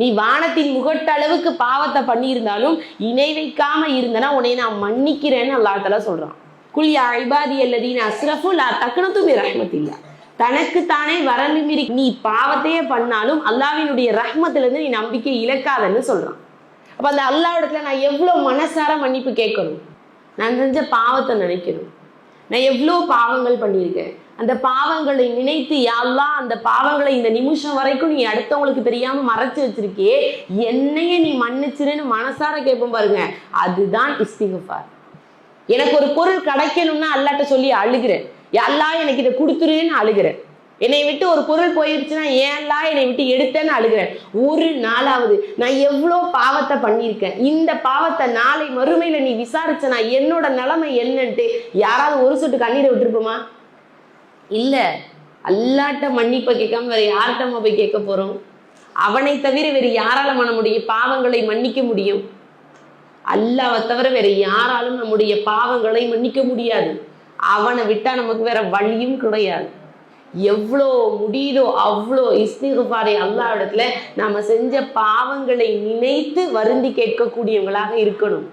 நீ வானத்தின் முகட்டளவுக்கு பாவத்தை பண்ணியிருந்தாலும் இணை வைக்காம இருந்தனா உன்னை நான் மன்னிக்கிறேன்னு அல்லாஹ் தஆலா சொல்றான். குல் யா இபாதி அல்லதீன அஸ்ரஃபு லா தக்னது மின் ரஹ்மத்தில்லா. தனக்குத்தானே வரம்பு மீறி நீ பாவத்தையே பண்ணாலும் அல்லாஹ்வினுடைய ரஹ்மத்துல இருந்து நீ நம்பிக்கை இழக்காதன்னு சொல்றான். அப்ப அந்த அல்லாஹ் இடத்துல நான் எவ்வளவு மனசார மன்னிப்பு கேட்கணும், நான் செஞ்ச பாவத்தை நினைக்கணும். நான் எவ்வளோ பாவங்கள் பண்ணியிருக்கேன், அந்த பாவங்களை நினைத்து யா அல்லாஹ் அந்த பாவங்களை இந்த நிமிஷம் வரைக்கும் நீ அடுத்தவங்களுக்கு தெரியாம மறைச்சு வச்சிருக்கியே, என்னையே நீ மன்னிச்சிருன்னு மனசார கேட்போம் பாருங்க, அதுதான் இஸ்திக்ஃபார். எனக்கு ஒரு பொருள் கிடைக்கணும்னா அல்லாஹ்ட்ட சொல்லி அழுகிறேன், யா அல்லாஹ் எனக்கு இதை கொடுத்துருன்னு அழுகிறேன். என்னை விட்டு ஒரு பொருள் போயிருச்சுன்னா ஏன் அல்லாஹ் என்னை விட்டு எடுத்தேன்னு அழுகிறேன். ஒரு நாளாவது நான் எவ்வளோ பாவத்தை பண்ணியிருக்கேன், இந்த பாவத்தை நாளை மறுமையில நீ விசாரிச்சனா என்னோட நிலைமை என்னன்ட்டு யாராவது ஒரு சொட்டு கண்ணீரை விட்டுருப்போமா? இல்ல. அல்லாஹ்ட்ட மன்னிப்பை கேட்காம வேற யார்கிட்டமா போய் கேட்க போறோம்? அவனை தவிர வேறு யாரால நம்முடைய பாவங்களை மன்னிக்க முடியும்? அல்லாஹ்வை தவிர வேற யாராலும் நம்முடைய பாவங்களை மன்னிக்க முடியாது. அவனை விட்டா நமக்கு வேற வழியும் கிடையாது. எவ்வளோ முடியுதோ அவ்வளோ இஸ்திக்ஃபாரை அல்லாஹ் இடத்துல நாம செஞ்ச பாவங்களை நினைத்து வருந்தி கேட்கக்கூடியவங்களாக இருக்கணும்.